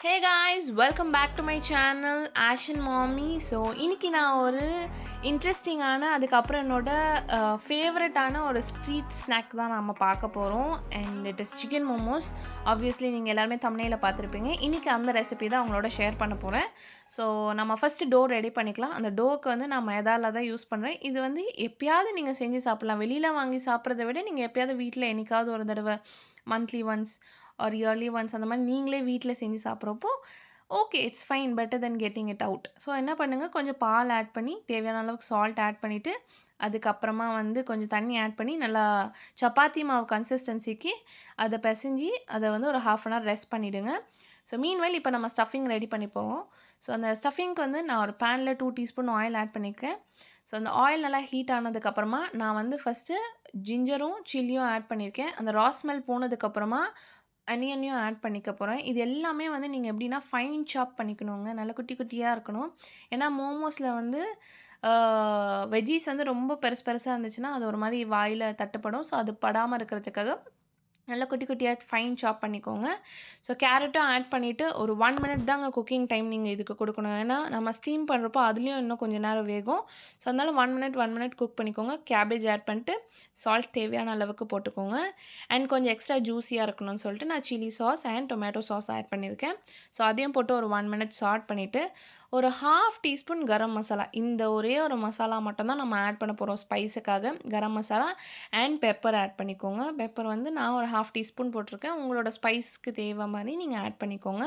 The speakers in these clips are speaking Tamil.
Hey guys, welcome back to my channel Ashan Mami. So இன்னைக்கு நான் ஒரு இன்ட்ரெஸ்டிங்கான அதுக்கப்புறம் என்னோட ஃபேவரட்டான ஒரு ஸ்ட்ரீட் ஸ்நாக் தான் நம்ம பார்க்க போகிறோம். And it is chicken momos. Obviously நீங்கள் எல்லாருமே தம்ப்நெயில்ல பார்த்துருப்பீங்க. இன்றைக்கி அந்த ரெசிபி தான் அவங்களோட ஷேர் பண்ண போகிறேன். ஸோ நம்ம ஃபஸ்ட்டு டோ ரெடி பண்ணிக்கலாம். அந்த டோவுக்கு வந்து நான் மைதால தான் யூஸ் பண்ணுறேன். இது வந்து எப்பயாவது நீங்கள் செஞ்சு சாப்பிட்லாம். வெளியில் வாங்கி சாப்பிட்றத விட நீங்கள் எப்பயாவது வீட்டில் என்னைக்காவது ஒரு தடவை monthly once or yearly once அந்த மாதிரி நீங்களே வீட்டில் செஞ்சு சாப்பிட்றப்போ okay, it's fine, better then getting it out. So என்ன பண்ணுங்கள், கொஞ்சம் பால் ஆட் பண்ணி தேவையான அளவுக்கு சால்ட் ஆட் பண்ணிவிட்டு அதுக்கப்புறமா வந்து கொஞ்சம் தண்ணி ஆட் பண்ணி நல்லா சப்பாத்தி மாவு கன்சிஸ்டன்சிக்கு அதை பிசைஞ்சி அதை வந்து ஒரு 1/2 அன் ஹவர் ரெஸ்ட் பண்ணிவிடுங்க. ஸோ மீன்வைல் இப்போ நம்ம ஸ்டஃபிங் ரெடி பண்ணிப்போம். ஸோ அந்த ஸ்டஃபிங்க்கு வந்து நான் ஒரு பேனில் 2 டீஸ்பூன் ஆயில் ஆட் பண்ணியிருக்கேன். ஸோ அந்த ஆயில் நல்லா ஹீட் ஆனதுக்கப்புறமா நான் வந்து ஃபஸ்ட்டு ஜிஞ்சரும் சில்லியும் ஆட் பண்ணியிருக்கேன். அந்த ரா ஸ்மெல் போனதுக்கப்புறமா அனியனையும் ஆட் பண்ணிக்க போகிறேன். இது எல்லாமே வந்து நீங்கள் எப்படின்னா ஃபைன் சாப் பண்ணிக்கணுங்க. நல்லா குட்டி குட்டியாக இருக்கணும். ஏன்னா மோமோஸில் வந்து வெஜ்ஜீஸ் வந்து ரொம்ப பெருசு பெருசாக இருந்துச்சுன்னா அது ஒரு மாதிரி வாயில் தட்டுப்படும். ஸோ அது படாமல் இருக்கிறதுக்காக நல்லா குட்டி குட்டியாக ஃபைன் சாப் பண்ணிக்கோங்க. ஸோ கேரட்டும் ஆட் பண்ணிவிட்டு ஒரு 1 மினிட் தாங்க குக்கிங் டைம் நீங்கள் இதுக்கு கொடுக்கணும். ஏன்னா நம்ம ஸ்டீம் பண்ணுறப்போ அதுலேயும் இன்னும் கொஞ்சம் நேரம் வேகும். ஸோ அதனால் 1 மினிட் குக் பண்ணிக்கோங்க. கேபேஜ் ஆட் பண்ணிட்டு சால்ட் தேவையான அளவுக்கு போட்டுக்கோங்க. அண்ட் கொஞ்சம் எக்ஸ்ட்ரா ஜூஸியாக இருக்கணும்னு சொல்லிட்டு நான் chilli sauce and tomato sauce add பண்ணியிருக்கேன். ஸோ அதையும் போட்டு ஒரு 1 மினிட் சாட் பண்ணிவிட்டு ஒரு 1/2 டீஸ்பூன் கரம் மசாலா, இந்த ஒரே ஒரு மசாலா மட்டும் தான் நம்ம ஆட் பண்ண போகிறோம் ஸ்பைஸுக்காக. கரம் மசாலா அண்ட் பெப்பர் ஆட் பண்ணிக்கோங்க. பெப்பர் வந்து நான் ஒரு 1/2 டீஸ்பூன் போட்டிருக்கேன். உங்களோட ஸ்பைஸ்க்கு தேவை மாதிரி நீங்கள் ஆட் பண்ணிக்கோங்க.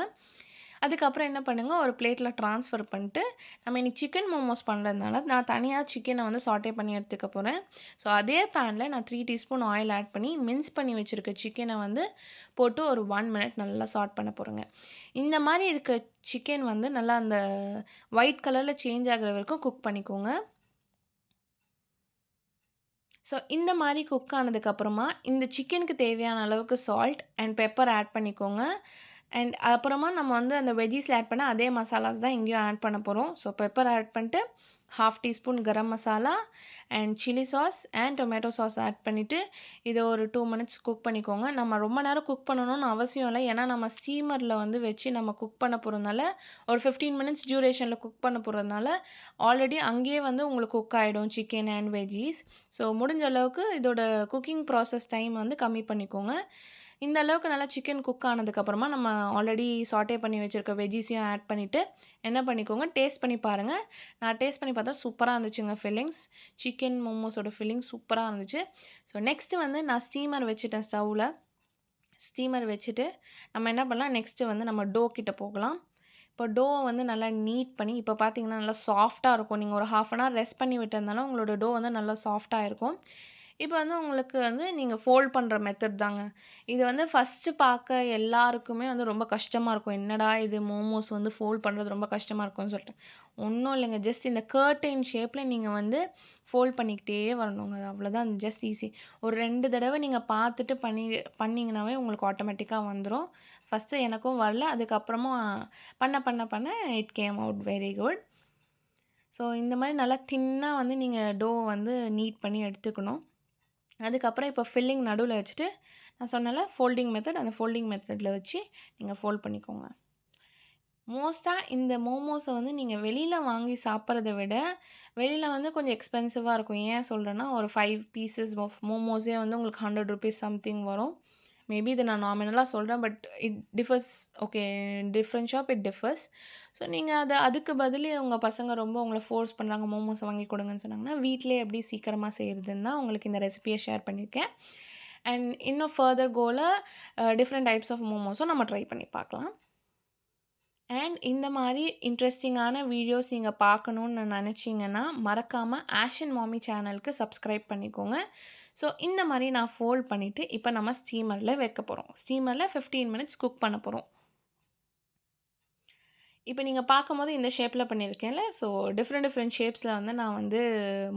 அதுக்கப்புறம் என்ன பண்ணுங்கள், ஒரு பிளேட்டில் ட்ரான்ஸ்ஃபர் பண்ணிட்டு நம்ம இன்றைக்கி சிக்கன் மோமோஸ் பண்ணுறதுனால நான் தனியாக சிக்கனை வந்து சாட்டே பண்ணி எடுத்துக்க போகிறேன். ஸோ அதே பேனில் நான் 3 டீஸ்பூன் ஆயில் ஆட் பண்ணி மின்ஸ் பண்ணி வச்சுருக்க சிக்கனை வந்து போட்டு ஒரு 1 மினிட் நல்லா சாட் பண்ண போகிறேங்க. இந்த மாதிரி இருக்க சிக்கன் வந்து நல்லா அந்த ஒயிட் கலரில் சேஞ்ச் ஆகிற வரைக்கும் குக் பண்ணிக்கோங்க. ஸோ இந்த மாதிரி குக் ஆனதுக்கப்புறமா இந்த சிக்கனுக்கு தேவையான அளவுக்கு சால்ட் அண்ட் பெப்பர் ஆட் பண்ணிக்கோங்க. அண்ட் அப்புறமா நம்ம வந்து அந்த வெஜ்ஜீஸில் ஆட் பண்ண அதே மசாலாஸ் தான் இங்கேயும் ஆட் பண்ண போகிறோம். ஸோ பெப்பர் ஆட் பண்ணிட்டு 1/2 teaspoon garam masala and chilli sauce and tomato sauce add பண்ணிவிட்டு இதை ஒரு 2 மினிட்ஸ் குக் பண்ணிக்கோங்க. நம்ம ரொம்ப நேரம் குக் பண்ணணும்னு அவசியம் இல்லை. ஏன்னா நம்ம ஸ்டீமரில் வந்து வச்சு நம்ம குக் பண்ண போகிறதுனால ஒரு 15 மினிட்ஸ் டியூரேஷனில் குக் பண்ண போகிறதுனால ஆல்ரெடி அங்கேயே வந்து உங்களுக்கு குக் ஆகிடும் சிக்கன் அண்ட் வெஜ்ஜீஸ். ஸோ முடிஞ்ச அளவுக்கு இதோட குக்கிங் ப்ராசஸ் டைம் வந்து கம்மி பண்ணிக்கோங்க. இந்த அளவுக்கு நல்லா சிக்கன் குக் ஆனதுக்கப்புறமா நம்ம ஆல்ரெடி சாட்டே பண்ணி வச்சுருக்க வெஜ்ஜீஸையும் ஆட் பண்ணிவிட்டு என்ன பண்ணிக்கோங்க, டேஸ்ட் பண்ணி பாருங்கள். நான் டேஸ்ட் பண்ணி பார்த்தா சூப்பராக இருந்துச்சுங்க ஃபில்லிங்ஸ். சிக்கன் மோமோஸோட ஃபில்லிங்ஸ் சூப்பராக இருந்துச்சு. ஸோ நெக்ஸ்ட்டு வந்து நான் ஸ்டீமர் வச்சுட்டேன் ஸ்டவ்வில். ஸ்டீமர் வச்சுட்டு நம்ம என்ன பண்ணலாம், நெக்ஸ்ட்டு வந்து நம்ம டோ கிட்ட போகலாம். இப்போ டோவை வந்து நல்லா நீட் பண்ணி இப்போ பார்த்தீங்கன்னா நல்லா சாஃப்ட்டாக இருக்கும். நீங்கள் ஒரு 1/2 அன் ஹவர் ரெஸ்ட் பண்ணி விட்டதுனால உங்களோட டோ வந்து நல்லா சாஃப்ட்டாக இருக்கும். இப்போ வந்து உங்களுக்கு வந்து நீங்கள் ஃபோல்ட் பண்ணுற மெத்தட் தாங்க. இது வந்து ஃபஸ்ட்டு பார்க்க எல்லாருக்குமே வந்து ரொம்ப கஷ்டமாக இருக்கும். என்னடா இது மோமோஸ் வந்து ஃபோல்ட் பண்ணுறது ரொம்ப கஷ்டமாக இருக்கும்னு சொல்லிட்டு. ஒன்றும் இல்லைங்க. ஜஸ்ட் இந்த கர்டைன் ஷேப்பில் நீங்கள் வந்து ஃபோல்ட் பண்ணிக்கிட்டே வரணுங்க. அது அவ்வளோதான், ஜஸ்ட் ஈஸி. ஒரு 2 தடவை நீங்கள் பார்த்துட்டு பண்ணிங்கனாவே உங்களுக்கு ஆட்டோமேட்டிக்காக வந்துடும். ஃபஸ்ட்டு எனக்கும் வரல. அதுக்கப்புறமா பண்ண it came out very good. So இந்த மாதிரி நல்லா தின்னாக வந்து நீங்கள் டோ வந்து நீட் பண்ணி எடுத்துக்கணும். அதுக்கப்புறம் இப்போ ஃபில்லிங் நடுவில் வச்சுட்டு நான் சொன்னேன்ல ஃபோல்டிங் மெத்தட், அந்த ஃபோல்டிங் மெத்தடில் வச்சு நீங்கள் ஃபோல்ட் பண்ணிக்கோங்க. மோஸ்ட்டாக இந்த மோமோஸை வந்து நீங்கள் வெளியில் வாங்கி சாப்பிட்றத விட வெளியில் வந்து கொஞ்சம் எக்ஸ்பென்சிவாக இருக்கும். ஏன் சொல்கிறேன்னா ஒரு 5 பீசஸ் ஆஃப் மோமோஸே வந்து உங்களுக்கு ₹100 சம்திங் வரும். மேபி இதை நான் நாமினலாக சொல்கிறேன். But it differs. Okay, different shop it differs. So நீங்கள் அதுக்கு பதில் உங்கள் பசங்க ரொம்ப உங்களை ஃபோர்ஸ் பண்ணுறாங்க மோமோஸ் வாங்கி கொடுங்கன்னு சொன்னாங்கன்னா வீட்டிலே எப்படி சீக்கிரமாக செய்கிறதுன்னு தான் உங்களுக்கு இந்த ரெசிபியை ஷேர் பண்ணியிருக்கேன். அண்ட் இன்னும் ஃபர்தர் கோல டிஃப்ரெண்ட் டைப்ஸ் ஆஃப் மோமோஸும் நம்ம ட்ரை பண்ணி பார்க்கலாம். அண்ட் இந்த மாதிரி இன்ட்ரெஸ்டிங்கான வீடியோஸ் நீங்கள் பார்க்கணுன்னு நினச்சிங்கன்னா மறக்காமல் ஆஷன் மாமி சேனலுக்கு சப்ஸ்கிரைப் பண்ணிக்கோங்க. ஸோ இந்த மாதிரி நான் ஃபோல்ட் பண்ணிவிட்டு இப்போ நம்ம ஸ்டீமரில் வைக்க போகிறோம். ஸ்டீமரில் 15 மினிட்ஸ் குக் பண்ண போகிறோம். இப்போ நீங்கள் பார்க்கும்போது இந்த ஷேப்பில் பண்ணியிருக்கேன்ல. ஸோ டிஃப்ரெண்ட் ஷேப்ஸில் வந்து நான் வந்து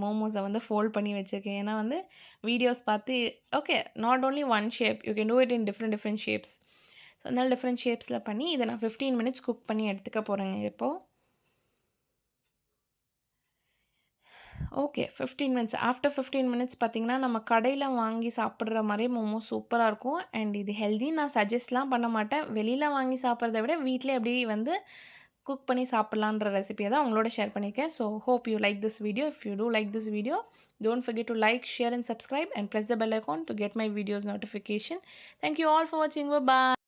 மோமோஸை வந்து ஃபோல்ட் பண்ணி வச்சுருக்கேன். ஏன்னா வந்து வீடியோஸ் பார்த்து okay, not only one shape, you can do it in different shapes. So அதனால் டிஃப்ரெண்ட் ஷேப்ஸில் பண்ணி இதை நான் 15 மினிட்ஸ் குக் பண்ணி எடுத்துக்க போகிறேங்க இப்போது. ஓகே. 15 மினிட்ஸ். ஆஃப்டர் 15 மினிட்ஸ் பார்த்தீங்கன்னா, நம்ம கடையில வாங்கி சாப்பிடுற மாரியே மோமோஸ் சூப்பரா இருக்கும். அண்ட் இது ஹெல்தின்னு நான் சஜெஸ்ட்லாம் பண்ண மாட்டேன். வெளியில வாங்கி சாப்பிடுறத விட வீட்லயே அப்படியே வந்து குக் பண்ணி சாப்பிடலான்ற ரெசிபிய தான் உங்களோட ஷேர் பண்ணியிருக்கேன். So hope you like this video. If you do like this video, don't forget to like, share and subscribe and press the bell icon to get my videos notification. Thank you all for watching. Bye-bye.